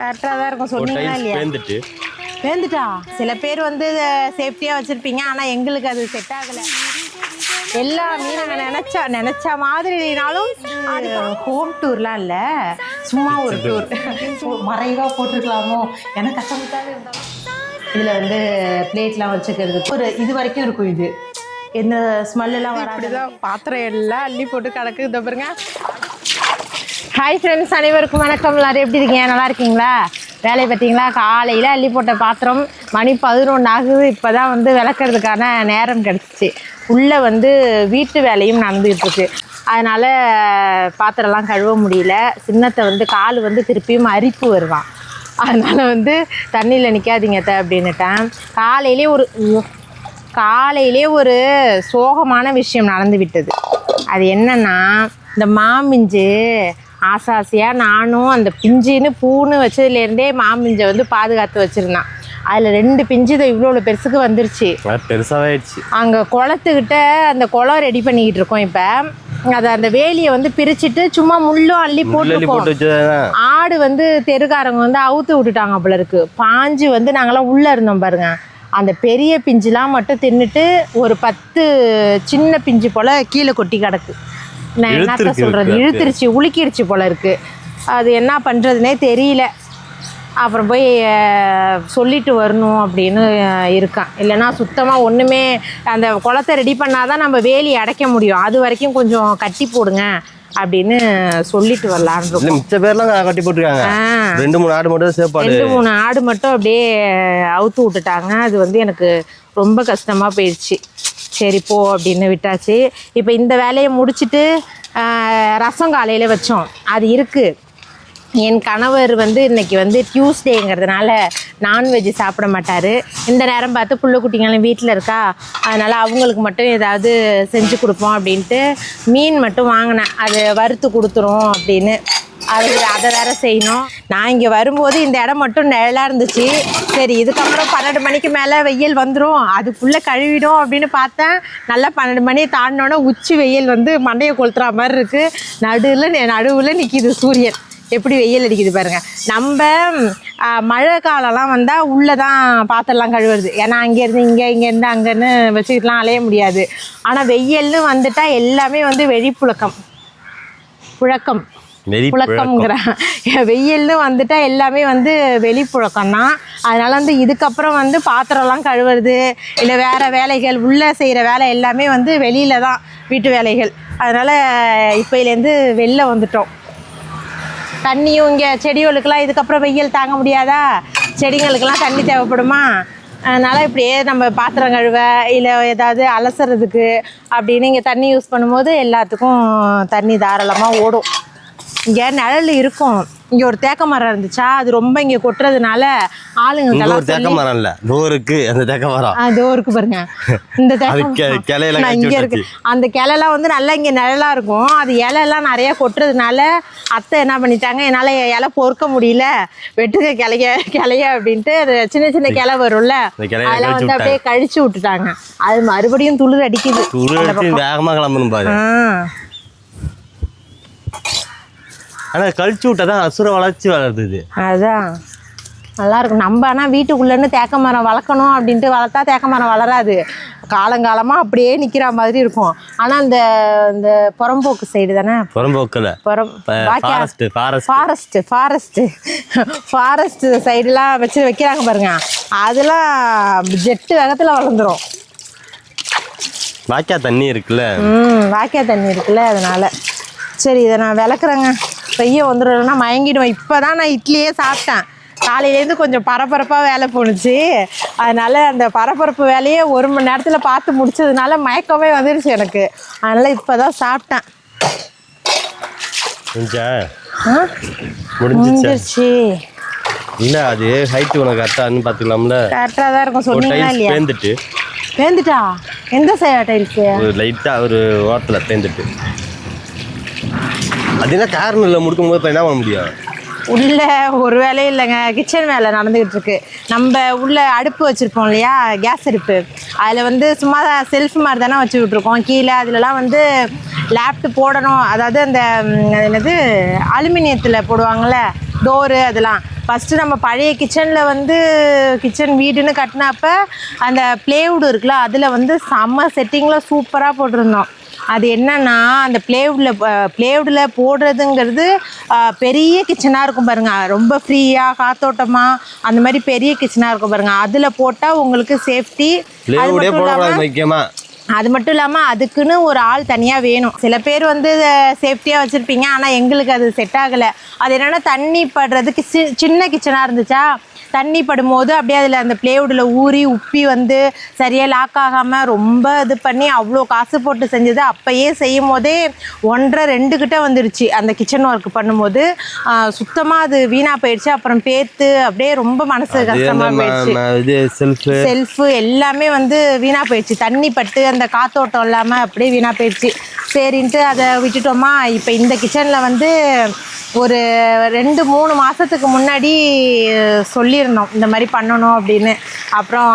கரெக்டாக தான் இருக்கும். சொன்னீங்களா இல்லையா? பேந்துட்டா. சில பேர் வந்து சேஃப்டியாக வச்சுருப்பீங்க, ஆனால் எங்களுக்கு அது செட் ஆகலை. எல்லா மீனும் நினச்ச மாதிரினாலும் அது ஹோம் டூர்லாம் இல்லை, சும்மா ஒரு டூர். மறைவாக போட்டிருக்கலாமோ எனக்கு கஷ்டப்பட்டாலும் இருந்தாலும். இதில் வந்து பிளேட்லாம் வச்சுக்கிறதுக்கு ஒரு இது வரைக்கும் இருக்கும். இது எந்த ஸ்மெல்லாம் வராதுதான். பாத்திரம் எல்லாம் அள்ளி போட்டு கிடக்கு. இதை பாருங்க. ஹாய் ஃப்ரெண்ட்ஸ், அனைவருக்கும் வணக்கம். எல்லாரும் எப்படி இருக்கீங்க? நல்லா இருக்கீங்களா? வேலையை பார்த்தீங்களா? காலையில் அள்ளி போட்ட பாத்திரம் மணி 11 ஆகுது. இப்போ தான் வந்து விளக்குறதுக்கான நேரம் கிடச்சிச்சு. உள்ளே வந்து வீட்டு வேலையும் நடந்துகிட்டு இருக்கு. அதனால் பாத்திரம்லாம் கழுவ முடியல. சின்னத்தை வந்து கால் வந்து திருப்பியும் அரிப்பு வருவான். அதனால் வந்து தண்ணியில் நிற்காதீங்க அப்படின்னுட்டேன். காலையிலே ஒரு சோகமான விஷயம் நடந்து விட்டது. அது என்னன்னா, இந்த மாமிஞ்சு ஆசாசியாக நானும் அந்த பிஞ்சின்னு பூன்னு வச்சதுலேருந்தே மாமிஞ்சை வந்து பாதுகாத்து வச்சுருந்தான். அதில் 2 பிஞ்சு தான் இவ்வளோ பெருசுக்கு வந்துருச்சு. பெருசாகிடுச்சு. அங்கே குளத்துக்கிட்ட அந்த குளம் ரெடி பண்ணிக்கிட்டு இருக்கோம். இப்போ அதை அந்த வேலியை வந்து பிரிச்சுட்டு சும்மா முள்ளும் அள்ளி போட்டு ஆடு வந்து தெருக்காரங்க வந்து அவுத்து விட்டுட்டாங்க போல இருக்கு. பாஞ்சு வந்து நாங்களாம் உள்ளே இருந்தோம் பாருங்க. அந்த பெரிய பிஞ்சுலாம் மட்டும் தின்னுட்டு ஒரு 10 சின்ன பிஞ்சு போல் கீழே கொட்டி கிடக்கு. நான் என்னத்த சொல்கிறது, இழுத்துருச்சு, உலுக்கிடுச்சு போல இருக்குது. அது என்ன பண்ணுறதுனே தெரியல. அப்புறம் போய் சொல்லிட்டு வரணும் அப்படின்னு இருக்கான். இல்லைன்னா சுத்தமாக ஒன்றுமே அந்த குளத்தை ரெடி பண்ணாதான் நம்ம வேலி அடைக்க முடியும். அது வரைக்கும் கொஞ்சம் கட்டி போடுங்க அப்படின்னு சொல்லிட்டு வரலான்னு. மிச்ச பேர்லாம் கட்டி போட்டுருக்காங்க. 2-3 ஆடு மட்டும் சேப்பாடு. 2-3 ஆடு மட்டும் அப்படியே அவுத்து விட்டுட்டாங்க. அது வந்து எனக்கு ரொம்ப கஷ்டமாக போயிடுச்சு. சரி போ அப்படின்னு விட்டாச்சு. இப்போ இந்த வேலையை முடிச்சுட்டு ரசம் காலையில் வச்சோம், அது இருக்குது. என் கணவர் வந்து இன்றைக்கி வந்து டியூஸ்டேங்கிறதுனால நான்வெஜ் சாப்பிட மாட்டார். இந்த நேரம் பார்த்து புள்ள குட்டிங்களும் வீட்டில் இருக்கா, அதனால் அவங்களுக்கு மட்டும் ஏதாவது செஞ்சு கொடுப்போம் அப்படின்ட்டு மீன் மட்டும் வாங்கினேன். அது வறுத்து கொடுத்துரும் அப்படின்னு. அதை வேறு செய்யணும். நான் இங்கே வரும்போது இந்த இடம் மட்டும் நிழலாக இருந்துச்சு. சரி, இதுக்கப்புறம் 12 மணிக்கு மேலே வெயில் வந்துடும், அதுக்குள்ளே கழுவிடும் அப்படின்னு பார்த்தேன். நல்லா 12 மணி தாண்டினோன்னே உச்சி வெயில் வந்து மண்டையை கொளுத்துற மாதிரி இருக்குது. நடுவில் நிற்கிது சூரியன். எப்படி வெயில் அடிக்குது பாருங்கள். நம்ம மழை காலம்லாம் வந்தால் உள்ளே தான் பாத்திரம்லாம் கழுவுறது. ஏன்னா அங்கேருந்து இங்கேருந்து அங்கேன்னு வச்சுக்கிட்டுலாம் அலைய முடியாது. ஆனால் வெயில்னு வந்துட்டால் எல்லாமே வந்து புழக்கம்ங்கிறேன். வெயில்னு வந்துட்டா எல்லாமே வந்து வெளிப்புழக்கம் தான். அதனால் வந்து இதுக்கப்புறம் வந்து பாத்திரம்லாம் கழுவுறது இல்லை வேறு வேலைகள் உள்ளே செய்கிற வேலை எல்லாமே வந்து வெளியில் தான், வீட்டு வேலைகள். அதனால் இப்போலேருந்து வெளில வந்துட்டோம். தண்ணியும் இங்கே செடிகளுக்கெல்லாம் இதுக்கப்புறம் வெயில் தாங்க முடியாதா, செடிங்களுக்கெல்லாம் தண்ணி தேவைப்படுமா. அதனால் இப்படியே நம்ம பாத்திரம் கழுவ இல்லை ஏதாவது அலசுறதுக்கு அப்படின்னு இங்கே தண்ணி யூஸ் பண்ணும்போது எல்லாத்துக்கும் தண்ணி தாராளமாக ஓடும். இங்கே நிழல் இருக்கும். இங்கே ஒரு தேக்க மரம் இருந்துச்சா, அது ரொம்ப இங்கே கொட்டுறதுனால ஆளுங்களுக்கெல்லாம் தேக்க மரம் இல்லை, டோருக்கு அந்த தேக்க மரம் டோருக்கு பாருங்க. இந்த தேக்க இங்கே இருக்கு. அந்த கிளைலாம் வந்து நல்லா இங்கே நிழலாக இருக்கும். அது இலையெல்லாம் நிறைய கொட்டுறதுனால அத்தை என்ன பண்ணிட்டாங்க, என்னால் இலை பொறுக்க முடியல, வெட்டுங்க கிளைய அப்படின்ட்டு அது சின்ன சின்ன கிளை வரும்ல, அதெல்லாம் வந்து அப்படியே கழிச்சு விட்டுட்டாங்க. அது மறுபடியும் துளிர் அடிக்குது. வேகமாக கிளம்பணும் பாரு. ஆனால் கழிச்சு விட்டாதான் அசுர வளர்ச்சி வளருது. அதுதான் நல்லா இருக்கும். நம்ம ஆனால் வீட்டுக்குள்ளேருந்து தேக்க மரம் வளர்க்கணும் அப்படின்ட்டு வளர்த்தா தேக்க மரம் வளராது. காலங்காலமாக அப்படியே நிற்கிற மாதிரி இருக்கும். ஆனால் இந்த புறம்போக்கு சைடு தானே, புறம்போக்கில் ஃபாரஸ்ட் சைடுலாம் வைக்கிறாங்க பாருங்க, அதெல்லாம் ஜெட்டு வேகத்தில் வளர்ந்துடும். வாய்க்கால் தண்ணி இருக்குல்ல, அதனால சரி இதை நான் விளக்குறேங்க. செய்ய வந்துடும்னா மயங்கிடுவேன். இப்போ தான் நான் இட்லியே சாப்பிட்டேன். காலையிலேருந்து கொஞ்சம் பரபரப்பாக வேலை போணுச்சு. அதனால் அந்த பரபரப்பு வேலையே 1 மணி நேரத்தில் பார்த்து முடிச்சதுனால மயக்கமே வந்துடுச்சு எனக்கு. அதனால் இப்போ தான் சாப்பிட்டேன். முடிஞ்சிருச்சு. இல்லை அது ஹைட்டு உனக்கு கரெக்டாக பார்த்துக்கலாம்ல. கரெக்டாக தான் இருக்கும். சொன்னீங்களா இல்லையா? பேந்துட்டா. எந்த சைடு இருக்கு? லைட்டாக ஒரு ஓரத்தில் பேந்துட்டு. அது என்ன காரணம் இல்லை, முடிக்கும் போது என்ன பண்ண முடியும்? உள்ள ஒரு வேலையும் இல்லைங்க, கிச்சன் வேலை நடந்துக்கிட்டு இருக்கு. நம்ம உள்ள அடுப்பு வச்சுருப்போம் இல்லையா, கேஸ் அடுப்பு, அதில் வந்து சும்மா செல்ஃப் மாதிரி தானே வச்சு விட்ருக்கோம். கீழே அதிலலாம் வந்து லேப்டாப் போடணும். அதாவது அந்த என்னது அலுமினியத்தில் போடுவாங்கள்ல டோரு, அதெல்லாம் ஃபஸ்ட்டு நம்ம பழைய கிச்சனில் வந்து கிச்சன் வீடுன்னு கட்டினப்ப அந்த ப்ளேவுட் இருக்குல்ல அதில் வந்து செம்ம செட்டிங்கில் சூப்பராக போட்டிருந்தோம். அது என்னன்னா அந்த ப்ளேவுடில் போடுறதுங்கிறது பெரிய கிச்சனாக இருக்கும் பாருங்கள், ரொம்ப ஃப்ரீயாக காத்தோட்டமாக அந்த மாதிரி பெரிய கிச்சனாக இருக்கும் பாருங்கள். அதில் போட்டால் உங்களுக்கு சேஃப்டி. அது மட்டும் இல்லாமல் அதுக்குன்னு ஒரு ஆள் தனியாக வேணும். சில பேர் வந்து சேஃப்டியாக வச்சுருப்பீங்க, ஆனால் எங்களுக்கு அது செட் ஆகலை. அது என்னென்னா தண்ணி படுறதுக்கு சின்ன கிச்சனாக இருந்துச்சா, தண்ணி படும்போது அப்படியே அதில் அந்த ப்ளேவுடில் ஊறி உப்பி வந்து சரியாக லாக் ஆகாமல் ரொம்ப இது பண்ணி அவ்வளோ காசு போட்டு செஞ்சது. அப்போயே செய்யும் போதே 1.5-2 கிட்ட வந்துடுச்சு அந்த கிச்சன் ஒர்க் பண்ணும்போது. சுத்தமாக அது வீணாக போயிடுச்சு. அப்புறம் பேத்து அப்படியே ரொம்ப மனசு கஷ்டமாக போயிடுச்சு. செல்ஃபு எல்லாமே வந்து வீணாக போயிடுச்சு, தண்ணி பட்டு அந்த காத்தோட்டம் இல்லாமல் அப்படியே வீணாக போயிடுச்சு. சரின்ட்டு அதை விட்டுட்டோமா. இப்போ இந்த கிச்சனில் வந்து ஒரு 2-3 மாதத்துக்கு முன்னாடி சொல்லியிருந்தோம் இந்த மாதிரி பண்ணணும் அப்படின்னு. அப்புறம்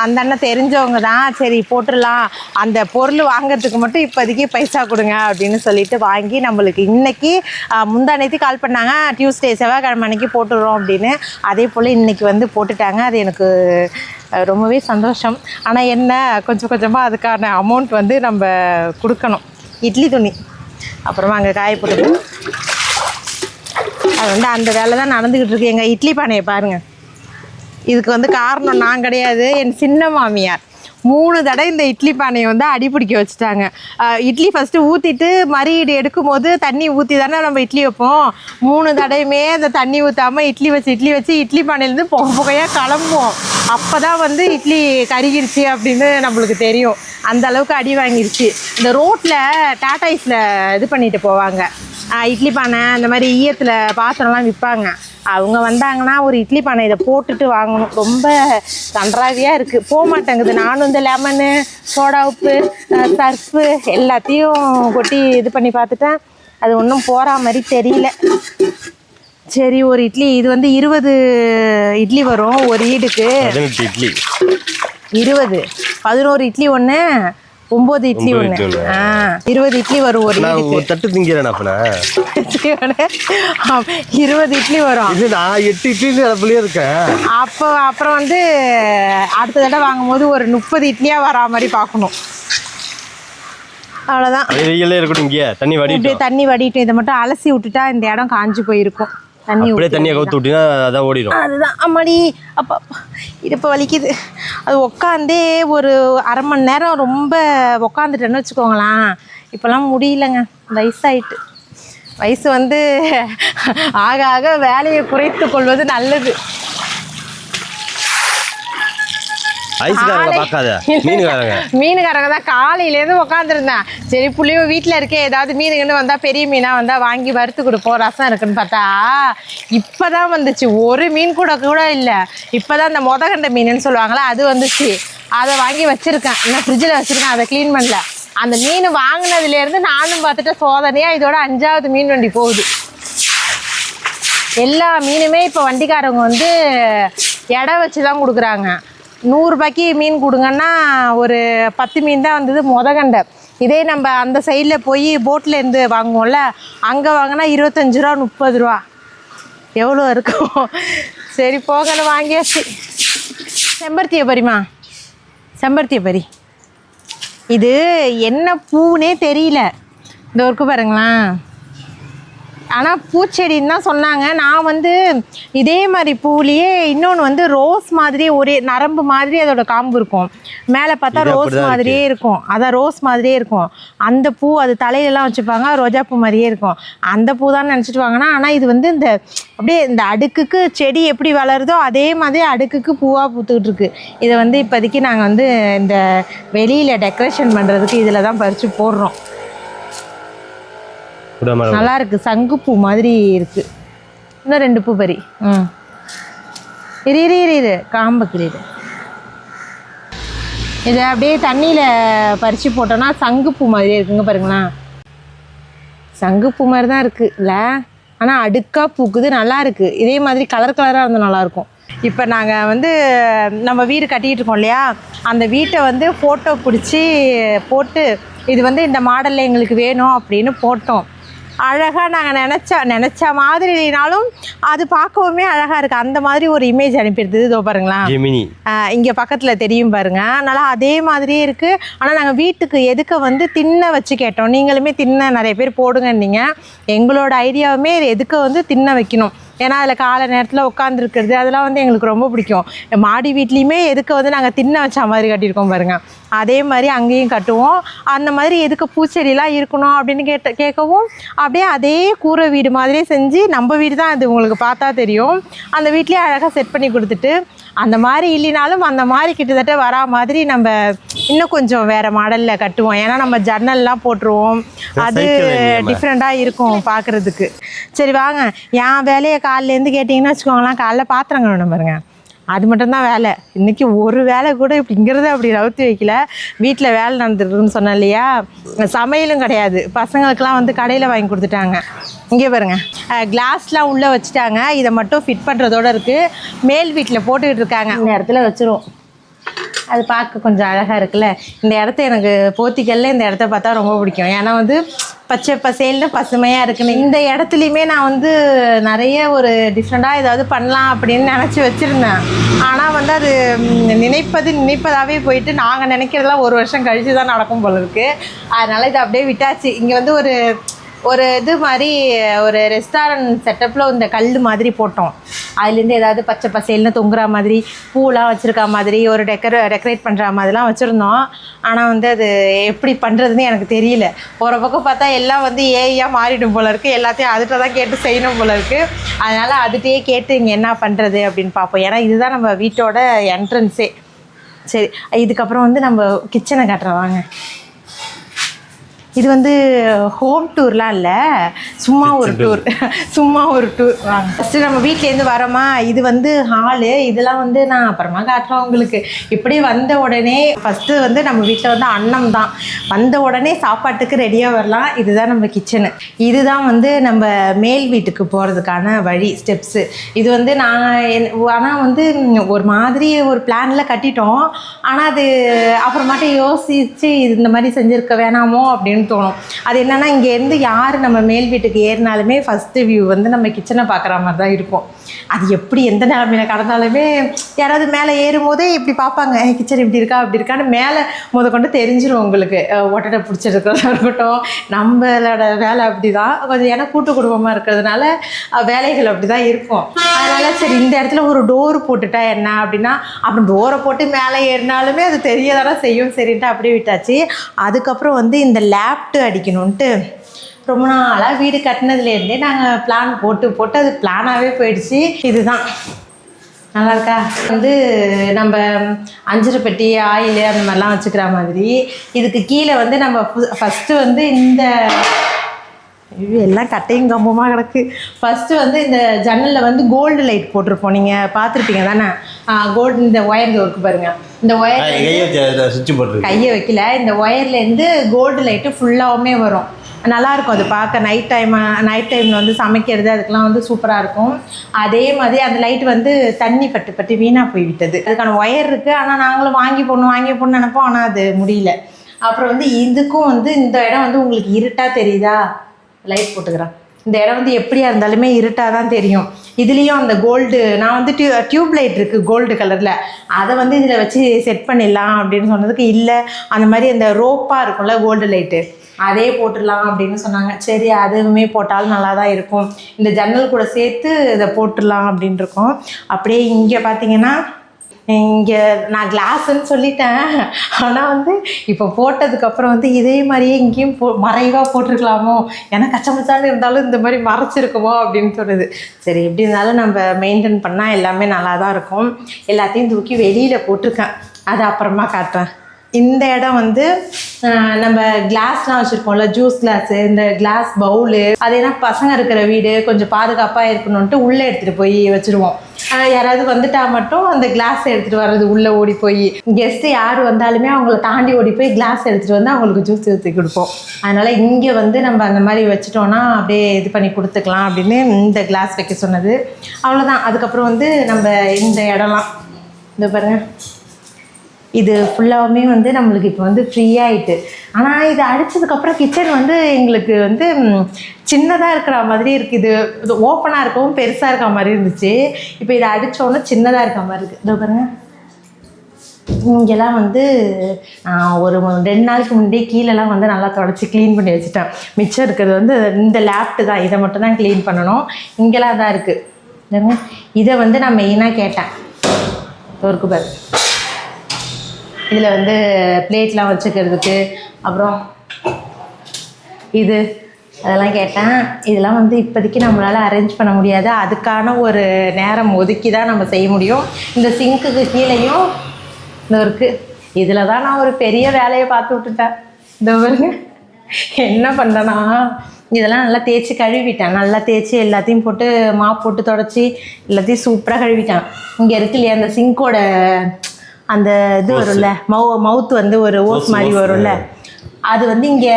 அந்த அண்ணன் தெரிஞ்சவங்க தான், சரி போட்டுடலாம், அந்த பொருள் வாங்கிறதுக்கு மட்டும் இப்போதைக்கு பைசா கொடுங்க அப்படின்னு சொல்லிட்டு வாங்கி நம்மளுக்கு இன்றைக்கி முந்தானேத்தி கால் பண்ணாங்க, டியூஸ்டே செவ்வாய்க்கிழமை அன்றைக்கி போட்டுடுறோம் அப்படின்னு. அதே போல் இன்றைக்கி வந்து போட்டுட்டாங்க. அது எனக்கு ரொம்பவே சந்தோஷம். ஆனால் என்ன, கொஞ்சம் கொஞ்சமாக அதுக்கான அமௌண்ட் வந்து நம்ம கொடுக்கணும். இட்லி துணி அப்புறமா அங்கே காய போட்டு அது வந்து அந்த வேலை தான் நடந்துக்கிட்டு இருக்கு. எங்கள் இட்லி பானையை பாருங்கள். இதுக்கு வந்து காரணம் நான் கிடையாது, என் சின்ன மாமியார் 3 தடவை இந்த இட்லி பானையை வந்து அடிப்பிடிக்க வச்சுட்டாங்க. இட்லி ஃபஸ்ட்டு ஊற்றிட்டு மறுஈடு எடுக்கும் போது தண்ணி ஊற்றி தானே நம்ம இட்லி வைப்போம். 3 தடவையுமே அந்த தண்ணி ஊற்றாமல் இட்லி வச்சு இட்லி பானையிலேருந்து புகையாக கிளம்புவோம். அப்போ தான் வந்து இட்லி கருகிருச்சு அப்படின்னு நம்மளுக்கு தெரியும். அந்த அளவுக்கு அடி வாங்கிருச்சு. இந்த ரோட்டில் டாடாய்ஸில் இது பண்ணிட்டு போவாங்க, இட்லி பானை அந்த மாதிரி ஈயத்தில் பாத்திரம்லாம் விற்பாங்க. அவங்க வந்தாங்கன்னா ஒரு இட்லி பானை இதை போட்டுட்டு வாங்கணும். ரொம்ப கன்றாவியாக இருக்குது, போக மாட்டேங்குது. நானும் இந்த லெமனு, சோடா உப்பு, சர்ஃபு எல்லாத்தையும் கொட்டி இது பண்ணி பார்த்துட்டேன், அது ஒன்றும் போகிற மாதிரி தெரியல. சரி ஒரு இட்லி, இது வந்து 20 இட்லி வரும் ஒரு ஈடுக்கு. 11 இட்லி ஒன்று, 9 இட்லி ஒன்று, 20 இட்லி வரும் ஒரு தட்டு திங்கிறேன். 20 இட்லி வரும். 8 இட்லி இருக்கேன். அப்புறம் வந்து அடுத்த தடவை வாங்கும்போது ஒரு 30 இட்லியாக வரா மாதிரி பார்க்கணும். அவ்வளோதான். தண்ணி வடிட்டு இதை மட்டும் அலசி விட்டுட்டா இந்த இடம் காஞ்சி போயிருக்கும். தண்ணியை கவுத்து விட்டீங்கன்னா அதான் ஓடிடும். அதுதான் அம்மாடி, அப்போ இடுப்பு வலிக்குது. அது உட்காந்தே ஒரு அரை மணி நேரம் ரொம்ப உக்காந்துட்டேன்னு வச்சுக்கோங்களேன். இப்போல்லாம் முடியலங்க, வயசாயிட்டு. வயசு வந்து ஆக ஆக வேலையை குறைத்து கொள்வது நல்லது. மீனுக்காரங்க தான் காலையிலேருந்து உட்காந்துருந்தேன். சரி புள்ளியும் வீட்டில் இருக்கே, ஏதாவது மீனுங்கன்னு வந்தால் பெரிய மீனாக வந்தால் வாங்கி வறுத்து கொடுப்போம், ரசம் இருக்குன்னு பார்த்தா இப்போ தான் வந்துச்சு. ஒரு மீன் கூட இல்லை. இப்போ தான் இந்த மொதகண்ட மீனுன்னு சொல்லுவாங்களா, அது வந்துச்சு. அதை வாங்கி வச்சுருக்கேன், இன்னும் ஃப்ரிட்ஜில் வச்சுருக்கேன், அதை க்ளீன் பண்ணல. அந்த மீன் வாங்கினதுலேருந்து நானும் பார்த்துட்டு சோதனையாக இதோட 5ஆவது மீன் வண்டி போகுது. எல்லா மீனுமே இப்போ வண்டிக்காரவங்க வந்து எடை வச்சு தான் கொடுக்குறாங்க. 100 ரூபாய்க்கு மீன் கொடுங்கன்னா ஒரு 10 மீன் தான் வந்தது மொதகண்டை. இதே நம்ம அந்த சைடில் போய் போட்லேருந்து வாங்குவோம்ல, அங்கே வாங்கினா 25 ரூபா 30 ரூபா எவ்வளோ இருக்கும். சரி போகணும், வாங்கியாச்சு. செம்பருத்தியை பறிமா, செம்பருத்தியை பறி. இது என்ன பூனே தெரியல, இந்த ஒர்க்கு பாருங்களேன். ஆனால் பூச்செடின்னு தான் சொன்னாங்க. நான் வந்து இதே மாதிரி பூலேயே இன்னொன்று வந்து ரோஸ் மாதிரியே ஒரே நரம்பு மாதிரி அதோட காம்பு இருக்கும், மேலே பார்த்தா ரோஸ் மாதிரியே இருக்கும். அதான் ரோஸ் மாதிரியே இருக்கும் அந்த பூ. அது தலையிலலாம் வச்சுப்பாங்க, ரோஜா பூ மாதிரியே இருக்கும். அந்த பூ தான் நினச்சிட்டு வாங்கினா. ஆனால் இது வந்து இந்த அப்படியே இந்த அடுக்குக்கு செடி எப்படி வளருதோ அதே மாதிரி அடுக்குக்கு பூவாக பூத்துக்கிட்டு இருக்கு. இதை வந்து இப்போதைக்கு நாங்கள் வந்து இந்த வெளியில் டெக்கரேஷன் பண்ணுறதுக்கு இதில் தான் பறித்து போடுறோம். நல்லா இருக்கு, சங்குப்பூ மாதிரி இருக்கு. இன்னும் 2 பூ பறி. இரு காம்பு கிளியுது. இதை அப்படியே தண்ணியில் பறித்து போட்டோன்னா சங்குப்பூ மாதிரியே இருக்குங்க பாருங்களேன். சங்குப்பூ மாதிரி தான் இருக்குது இல்லை, ஆனால் அடுக்காக பூக்குது, நல்லா இருக்குது. இதே மாதிரி கலர் கலராக இருந்தால் நல்லாயிருக்கும். இப்போ நாங்கள் வந்து நம்ம வீடு கட்டிகிட்டு இருக்கோம் இல்லையா, அந்த வீட்டை வந்து ஃபோட்டோ பிடிச்சி போட்டு இது வந்து இந்த மாடலில் எங்களுக்கு வேணும் அப்படின்னு போட்டோம். அழகாக நாங்கள் நினச்ச மாதிரி இல்லைனாலும் அது பார்க்கவுமே அழகாக இருக்குது. அந்த மாதிரி ஒரு இமேஜ் அனுப்பிடுது. இதோ பாருங்களேன், இங்கே பக்கத்தில் தெரியும் பாருங்க. அதனால் அதே மாதிரியே இருக்குது. ஆனால் நாங்கள் வீட்டுக்கு எதுக்க வந்து திண்ணை வச்சு கேட்டோம். நீங்களுமே திண்ணை நிறைய பேர் போடுங்கன்னீங்க. எங்களோட ஐடியாவுமே எதுக்க வந்து திண்ணை வைக்கணும். ஏன்னா அதில் காலை நேரத்தில் உட்காந்துருக்கிறது அதெல்லாம் வந்து எங்களுக்கு ரொம்ப பிடிக்கும். மாடி வீட்லேயுமே எதுக்கு வந்து நாங்கள் திண்ணை வச்ச மாதிரி கட்டியிருக்கோம் பாருங்கள். அதே மாதிரி அங்கேயும் கட்டுவோம். அந்த மாதிரி எதுக்கு பூச்செடிலாம் இருக்கணும் அப்படின்னு கேட்கவும் அப்படியே அதே கூரை வீடு மாதிரியே செஞ்சு, நம்ம வீடு தான் அது உங்களுக்கு பார்த்தா தெரியும், அந்த வீட்லேயே அழகாக செட் பண்ணி கொடுத்துட்டு, அந்த மாதிரி இல்லைனாலும் அந்த மாதிரி கிட்டத்தட்ட வரா மாதிரி நம்ம இன்னும் கொஞ்சம் வேறு மாடலில் கட்டுவோம். ஏன்னா நம்ம ஜன்னல்லாம் போட்டுருவோம், அது டிஃப்ரெண்ட்டாக இருக்கும் பார்க்குறதுக்கு. சரி வாங்க, என் வேலையை காலையிலேருந்து கேட்டிங்கன்னா வச்சுக்கோங்களேன், காலைல பாத்திரம் கழுவணும் பாருங்க, அது மட்டும்தான் வேலை. இன்றைக்கி ஒரு வேலை கூட இப்படிங்கிறத அப்படி ரவுத்தி வைக்கல. வீட்டில் வேலை நடந்துருக்குன்னு சொன்னேன் இல்லையா, சமையலும் கிடையாது. பசங்களுக்கெல்லாம் வந்து கடையில் வாங்கி கொடுத்துட்டாங்க. இங்கே பாருங்கள், கிளாஸ்லாம் உள்ளே வச்சுட்டாங்க. இதை மட்டும் ஃபிட் பண்ணுறதோடு இருக்குது. மேல் வீட்டில் போட்டுக்கிட்டு இருக்காங்க. இந்த இடத்துல வச்சுருவோம். அது பார்க்க கொஞ்சம் அழகாக இருக்குல்ல. இந்த இடத்த எனக்கு போத்திக்கல்ல இந்த இடத்த பார்த்தா ரொம்ப பிடிக்கும். ஏன்னா வந்து பச்சை பசேல்னு பசுமையாக இருக்குன்னு. இந்த இடத்துலையுமே நான் வந்து நிறைய ஒரு டிஃப்ரெண்ட்டாக ஏதாவது பண்ணலாம் அப்படின்னு நினச்சி வச்சுருந்தேன். ஆனால் வந்து அது நினைப்பதாகவே போயிட்டு நாங்கள் நினைக்கிறதெல்லாம் ஒரு வருஷம் கழித்து தான் நடக்கும் போல இருக்குது. அதனால் இதை அப்படியே விட்டாச்சு. இங்கே வந்து ஒரு இது மாதிரி ஒரு ரெஸ்டாரண்ட் செட்டப்பில் இந்த கல் மாதிரி போட்டோம். அதுலேருந்து ஏதாவது பச்சை பசேல்னு தொங்குற மாதிரி, பூலாம் வச்சுருக்க மாதிரி, ஒரு டெக்கரேட் பண்ணுற மாதிரிலாம் வச்சுருந்தோம். ஆனால் வந்து அது எப்படி பண்ணுறதுன்னு எனக்கு தெரியல. ஒரு பக்கம் பார்த்தா எல்லாம் வந்து ஏஐயாக மாறிடும் போல இருக்குது. எல்லாத்தையும் அதுகிட்ட தான் கேட்டு செய்யணும் போல இருக்குது. அதனால் அதுகிட்டே கேட்டு இங்கே என்ன பண்ணுறது அப்படின்னு பார்ப்போம். ஏன்னா இதுதான் நம்ம வீட்டோட என்ட்ரன்ஸே. சரி, இதுக்கப்புறம் வந்து நம்ம கிச்சனை காட்டுறோம் வாங்க. இது வந்து ஹோம் டூர்லாம் இல்லை, சும்மா ஒரு டூர் வாங்க. ஃபஸ்ட்டு நம்ம வீட்டிலேருந்து வரோமா, இது வந்து ஹாலு. இதெல்லாம் வந்து நான் அப்புறமா காட்டுறேன் உங்களுக்கு. இப்படி வந்த உடனே ஃபஸ்ட்டு வந்து நம்ம வீட்டில் வந்து அன்னம் தான். வந்த உடனே சாப்பாட்டுக்கு ரெடியாக வரலாம். இதுதான் நம்ம கிச்சனு. இதுதான் வந்து நம்ம மேல் வீட்டுக்கு போகிறதுக்கான வழி, ஸ்டெப்ஸு. இது வந்து ஆனால் வந்து ஒரு மாதிரி ஒரு பிளானில் கட்டிட்டோம். ஆனால் அது அப்புறமாட்ட யோசித்து இந்த மாதிரி செஞ்சுருக்க வேணாமோ அப்படின்னு தோணும். அது என்னன்னா, இங்கேருந்து யார் நம்ம மேல் வீட்டுக்கு ஏறினாலுமே ஃபஸ்ட்டு வியூ வந்து நம்ம கிச்சனை பார்க்குற மாதிரி தான் இருக்கும். அது எப்படி எந்த நிலமையில கடந்தாலுமே யாராவது மேலே ஏறும் போதே இப்படி பார்ப்பாங்க, கிச்சன் இப்படி இருக்கா அப்படி இருக்கான்னு மேலே கொண்டு தெரிஞ்சிடும் உங்களுக்கு. ஒட்டடை பிடிச்சிருக்கிறதா இருக்கட்டும், நம்மளோட வேலை அப்படி தான் கொஞ்சம். ஏன்னா கூட்டு குடும்பமாக இருக்கிறதுனால வேலைகள் அப்படி தான் இருக்கும். அதனால் சரி இந்த இடத்துல ஒரு டோர் போட்டுட்டா என்ன அப்படின்னா, அப்புறம் டோரை போட்டு மேலே ஏறினாலுமே அது தெரியதானே செய்யும். சரின்ட்டு அப்படியே விட்டாச்சு. அதுக்கப்புறம் வந்து இந்த லேப்ட்டு அடிக்கணுன்ட்டு ரொம்ப நாளாக வீடு கட்டினதுலேருந்தே நாங்கள் பிளான் போட்டு அது பிளானாகவே போயிடுச்சு. இதுதான் நல்லா இருக்கா. வந்து நம்ம அஞ்சரை பெட்டி ஆயில் அந்த மாதிரிலாம் வச்சுக்கிற மாதிரி. இதுக்கு கீழே வந்து நம்ம ஃபஸ்ட்டு வந்து இந்த எல்லாம் கட்டையும் கம்பமாக கிடக்கு. ஃபஸ்ட்டு வந்து இந்த ஜன்னலில் வந்து கோல்டு லைட் போட்டிருப்போம். நீங்கள் பார்த்துருப்பீங்க தானே, கோல்டு. இந்த ஒயர் ஒர்க்கு பாருங்கள், இந்த ஒயர் கையை வைக்கல, இந்த ஒயர்லேருந்து கோல்டு லைட்டு ஃபுல்லாகவுமே வரும். நல்லாயிருக்கும் அது பார்க்க. நைட் டைமில் வந்து சமைக்கிறது அதுக்கெலாம் வந்து சூப்பராக இருக்கும். அதே மாதிரி அந்த லைட் வந்து தண்ணி பட்டு வீணாக போய் விட்டது. அதுக்கான ஒயர் இருக்குது. ஆனால் நாங்களும் வாங்கி போடணும்னு நினைப்போம். ஆனால் அது முடியல. அப்புறம் வந்து இதுக்கும் வந்து இந்த இடம் வந்து உங்களுக்கு இருட்டாக தெரியுதா, லைட் போட்டுக்கிறேன். இந்த இடம் வந்து எப்படியா இருந்தாலுமே இருட்டாக தான் தெரியும். இதுலேயும் அந்த கோல்டு, நான் வந்து டியூப் லைட் இருக்குது கோல்டு கலரில், அதை வந்து இதில் வச்சு செட் பண்ணிடலாம் அப்படின்னு சொன்னதுக்கு இல்லை, அந்த மாதிரி அந்த ரோப்பாக இருக்கும்ல கோல்டு லைட்டு, அதே போட்டுடலாம் அப்படின்னு சொன்னாங்க. சரி அதுவுமே போட்டாலும் நல்லா தான் இருக்கும். இந்த ஜன்னல் கூட சேர்த்து இதை போட்டுடலாம் அப்படின்னு இருக்கோம். அப்படியே இங்கே பார்த்தீங்கன்னா, இங்கே நான் கிளாஸுன்னு சொல்லிட்டேன். ஆனால் வந்து இப்போ போட்டதுக்கப்புறம் வந்து இதே மாதிரியே இங்கேயும் மறைவாக போட்டிருக்கலாமோ, ஏன்னா கச்சமச்சான்னு இருந்தாலும் இந்த மாதிரி மறைச்சிருக்குமோ அப்படின்னு தோணுது. சரி எப்படி இருந்தாலும் நம்ம மெயின்டைன் பண்ணால் எல்லாமே நல்லா தான் இருக்கும். எல்லாத்தையும் தூக்கி வெளியில் போட்டிருக்கேன், அது அப்புறமா காட்டுறேன். இந்த இடம் வந்து நம்ம கிளாஸ்லாம் வச்சுருப்போம்ல, ஜூஸ் கிளாஸு, இந்த கிளாஸ் பவுலு, அது ஏன்னா பசங்க இருக்கிற வீடு கொஞ்சம் பாதுகாப்பாக இருக்கணுன்ட்டு உள்ளே எடுத்துகிட்டு போய் வச்சுருவோம். யாராவது வந்துட்டா மட்டும் அந்த கிளாஸ் எடுத்துகிட்டு வர்றது, உள்ளே ஓடி போய் கெஸ்ட்டு யார் வந்தாலுமே அவங்கள தாண்டி ஓடி போய் கிளாஸ் எடுத்துகிட்டு வந்து அவங்களுக்கு ஜூஸ் ஊற்றி கொடுப்போம். அதனால் இங்கே வந்து நம்ம அந்த மாதிரி வச்சுட்டோன்னா அப்படியே இது பண்ணி கொடுத்துக்கலாம் அப்படின்னு இந்த கிளாஸ் வைக்க சொன்னது. அவ்வளோதான். அதுக்கப்புறம் வந்து நம்ம இந்த இடம்லாம் இந்த பாருங்கள், இது ஃபுல்லாகவுமே வந்து நம்மளுக்கு இப்போ வந்து ஃப்ரீயாகிட்டு. ஆனால் இது அடித்ததுக்கப்புறம் கிச்சன் வந்து எங்களுக்கு வந்து சின்னதாக இருக்கிற மாதிரி இருக்குது. இது ஓப்பனாக இருக்கவும் பெருசாக இருக்க மாதிரி இருந்துச்சு. இப்போ இதை அடித்தோன்னே சின்னதாக இருக்க மாதிரி இருக்குது. இதோ பாருங்க, இங்கெல்லாம் வந்து ஒரு 2 நாளுக்கு முன்னாடியே கீழெல்லாம் வந்து நல்லா தொடச்சி க்ளீன் பண்ணி வச்சுட்டேன். மிச்சம் இருக்கிறது வந்து இந்த லேப்ட்டு தான், இதை மட்டும் தான் க்ளீன் பண்ணணும். இங்கெல்லாம் தான் இருக்குது. இதை வந்து நான் மெயினாக கேட்டேன். ஒருக்கு பாரு, இதில் வந்து பிளேட்லாம் வச்சுக்கிறதுக்கு, அப்புறம் இது அதெல்லாம் கேட்டேன். இதெல்லாம் வந்து இப்போதைக்கு நம்மளால் அரேஞ்ச் பண்ண முடியாது. அதுக்கான ஒரு நேரம் ஒதுக்கி தான் நம்ம செய்ய முடியும். இந்த சிங்க்குக்கு கீழேயும் இந்த இருக்குது. இதில் தான் நான் ஒரு பெரிய வேலையை பார்த்து விட்டுட்டேன். இந்த பாருங்க என்ன பண்ணுறேன்னா, இதெல்லாம் நல்லா தேய்ச்சி கழுவிட்டேன். நல்லா தேய்ச்சி எல்லாத்தையும் போட்டு மாப் போட்டு தொடச்சி எல்லாத்தையும் சூப்பராக கழுவிட்டேன். இங்கே இருக்கு இல்லையா அந்த சிங்கோட அந்த இது வரும்ல, மவுத்து வந்து ஒரு ஓஸ் மாதிரி வரும்ல, அது வந்து இங்கே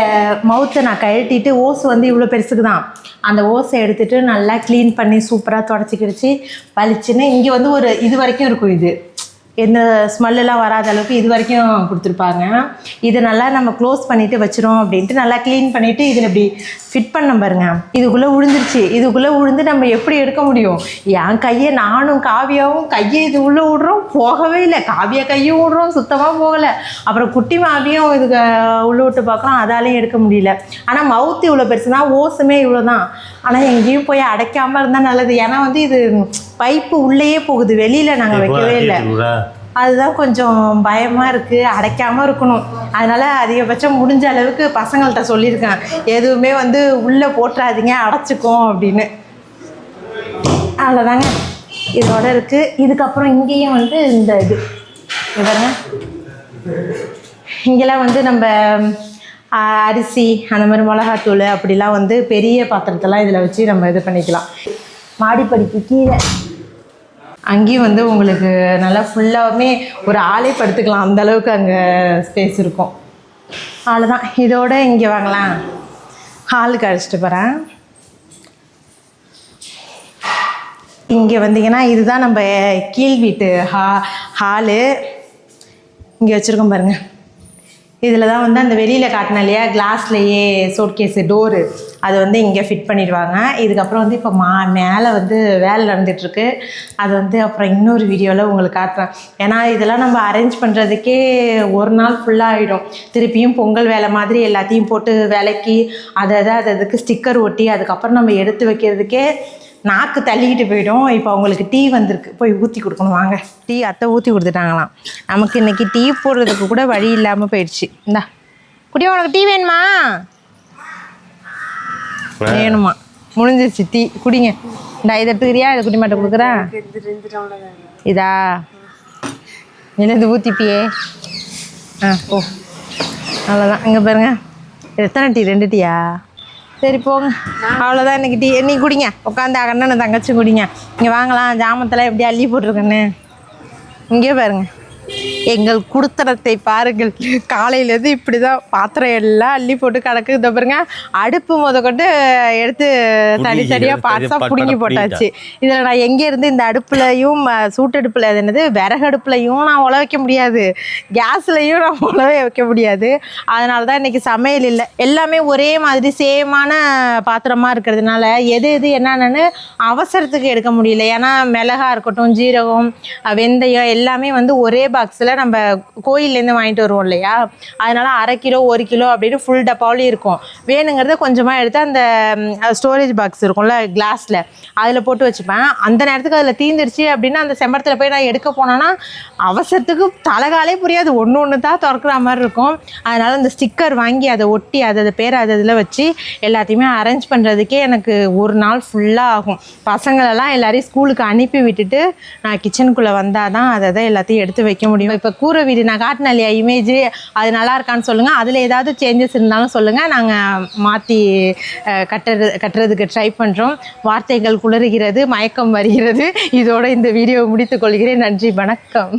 மவுத்தை நான் கழட்டிட்டு, ஓஸ் வந்து இவ்வளோ பெருசுக்கு தான், அந்த ஓஸை எடுத்துகிட்டு நல்லா க்ளீன் பண்ணி சூப்பராக தொடச்சி கிடச்சி பளிச்சுன்னு இங்கே வந்து ஒரு இது வரைக்கும் இருக்கும். இது எந்த ஸ்மெல்லாம் வராத அளவுக்கு இது வரைக்கும் கொடுத்துருப்பாங்க. இதை நல்லா நம்ம க்ளோஸ் பண்ணிவிட்டு வச்சிரும் அப்படின்ட்டு நல்லா க்ளீன் பண்ணிவிட்டு இதில் இப்படி ஃபிட் பண்ண பாருங்க. இதுக்குள்ளே விழுந்துருச்சு. இதுக்குள்ளே விழுந்து நம்ம எப்படி எடுக்க முடியும்? என் கையை நானும் காவியாவும் கையை இது உள்ளே விட்றோம், போகவே இல்லை. காவியா கையும் விட்றோம், சுத்தமாக போகலை. அப்புறம் குட்டி மாவியும் இதுக்கு உள்ளே விட்டு பார்க்குறோம், அதாலையும் எடுக்க முடியல. ஆனால் மவுத்து இவ்வளோ பெருசு தான், ஓஸுமே இவ்வளோ தான். ஆனால் எங்கேயும் போய் அடைக்காமல் இருந்தால் நல்லது. ஏன்னா வந்து இது பைப்பு உள்ளேயே போகுது, வெளியில் நாங்கள் வைக்கவே இல்லை. அதுதான் கொஞ்சம் பயமாக இருக்குது. அடைக்காமல் இருக்கணும். அதனால் அதிகபட்சம் முடிஞ்ச அளவுக்கு பசங்கள்கிட்ட சொல்லியிருக்கேன், எதுவுமே வந்து உள்ளே போட்டுறாதீங்க, அடைச்சிக்கும் அப்படின்னு. அவ்வளோதாங்க, இதோட இருக்குது. இதுக்கப்புறம் இங்கேயும் வந்து இந்த இது பாருங்க, இங்கெல்லாம் வந்து நம்ம அரிசி அந்த மாதிரி மிளகாத்தூள் அப்படிலாம் வந்து பெரிய பாத்திரத்தெல்லாம் இதில் வச்சு நம்ம இது பண்ணிக்கலாம். மாடிப்படிக்கு கீழே அங்கேயும் வந்து உங்களுக்கு நல்லா ஃபுல்லாகவுமே ஒரு ஆளே படுத்துக்கலாம், அந்தளவுக்கு அங்கே ஸ்பேஸ் இருக்கும். அவ்வளோதான். இதோட இங்கே வாங்கலாம், ஹாலுக்கு அழைச்சிட்டு போகிறேன். இங்கே வந்தீங்கன்னா இதுதான் நம்ம கீழ் வீட்டு ஹாலு. இங்கே வச்சுருக்கோம் பாருங்கள். இதில் தான் வந்து அந்த வெளியில் காட்டின இல்லையா கிளாஸ்லேயே சோட்கேஸு டோரு, அது வந்து இங்கே ஃபிட் பண்ணிடுவாங்க. இதுக்கப்புறம் வந்து இப்போ மேலே வந்து வேலை நடந்துகிட்ருக்கு. அது வந்து அப்புறம் இன்னொரு வீடியோவில் உங்களுக்கு காட்டுறேன். ஏன்னா இதெல்லாம் நம்ம அரேஞ்ச் பண்ணுறதுக்கே ஒரு நாள் ஃபுல்லாக ஆகிடும். திருப்பியும் பொங்கல் வேலை மாதிரி எல்லாத்தையும் போட்டு விளக்கி அதுக்கு ஸ்டிக்கர் ஒட்டி அதுக்கப்புறம் நம்ம எடுத்து வைக்கிறதுக்கே நாக்கு தள்ளிக்கிட்டு போயிடும். இப்போ அவங்களுக்கு டீ வந்திருக்கு, போய் ஊற்றி கொடுக்கணும். வாங்க, டீ அத்தை ஊற்றி கொடுத்துட்டாங்களாம். நமக்கு இன்றைக்கி டீ போடுறதுக்கு கூட வழி இல்லாமல் போயிடுச்சு. இந்தா குடியா, உனக்கு டீ வேணுமா? வேணுமா? முடிஞ்சிருச்சு டீ, குடிங்க. இந்தா இதை எடுத்துக்கிறியா? இதை குடி மாட்டை கொடுக்குறேன். இதா என்னது ஊற்றிப்பியே? ஓ அவ்வளோதான். இங்கே பாருங்க, எத்தனை டீ? 2 டீயா? சரி போங்க, அவ்வளோதான் இன்றைக்கி டீ. நீ குடிங்க, உட்காந்து அண்ணனும் தங்கச்சி குடிங்க. இங்கே வாங்கலாம், ஜாமத்தெல்லாம் எப்படி அள்ளி போட்டிருக்கேன்னு. இங்கே பாருங்க, எங்கள் குடுத்தனத்தை பாருங்கள். காலையிலேருந்து இப்படி தான் பாத்திரம் எல்லாம் அள்ளி போட்டு கிடக்கு. இதை பாருங்க, அடுப்பு கொண்டு எடுத்து தனித்தனியாக பார்ட்ஸாக பிடுங்கி போட்டாச்சு. இதில் நான் எங்கேருந்து இந்த அடுப்புலையும் சூட்டடுப்பில் அது என்னது விறகு அடுப்புலையும் நான் உழ வைக்க முடியாது, கேஸ்லையும் நான் உழ வைக்க முடியாது. அதனால தான் இன்றைக்கி சமையல் இல்லை. எல்லாமே ஒரே மாதிரி சேமான பாத்திரமாக இருக்கிறதுனால எது என்னென்னு அவசரத்துக்கு எடுக்க முடியல. ஏன்னா மிளகா இருக்கட்டும், ஜீரகம், வெந்தயம் எல்லாமே வந்து ஒரே பாக்ஸில் நம்ம கோயிலேருந்து வாங்கிட்டு வருவோம் இல்லையா, அதனால் 1/2 கிலோ 1 கிலோ அப்படின்னு ஃபுல் டப்பாவிலையும் இருக்கும். வேணுங்கிறத கொஞ்சமாக எடுத்து அந்த ஸ்டோரேஜ் பாக்ஸ் இருக்கும்ல கிளாஸில், அதில் போட்டு வச்சுப்பேன். அந்த நேரத்துக்கு அதில் தீந்துருச்சு அப்படின்னா அந்த செம்பரத்தில் போய் நான் எடுக்க போனேன்னா அவசரத்துக்கு தலைகாலே புரியாது, ஒன்று தான் திறக்கிற மாதிரி இருக்கும். அதனால் அந்த ஸ்டிக்கர் வாங்கி அதை ஒட்டி அதை பேர் அதில் வச்சு எல்லாத்தையுமே அரேஞ்ச் பண்ணுறதுக்கே எனக்கு ஒரு நாள் ஃபுல்லாக ஆகும். பசங்களெல்லாம் எல்லாரையும் ஸ்கூலுக்கு அனுப்பி விட்டுட்டு நான் கிச்சனுக்குள்ளே வந்தால் தான் அதை எல்லாத்தையும் எடுத்து வைக்க முடியும். இப்போ கூரை வீடு நான் காட்டினேன் இல்லையா இமேஜ், அது நல்லா இருக்கான்னு சொல்லுங்கள். அதில் ஏதாவது சேஞ்சஸ் இருந்தாலும் சொல்லுங்கள், நாங்கள் மாற்றி கட்டுறதுக்கு ட்ரை பண்ணுறோம். வார்த்தைகள் குளறுகிறது, மயக்கம் வருகிறது. இதோட இந்த வீடியோவை முடித்துக்கொள்கிறேன். நன்றி, வணக்கம்.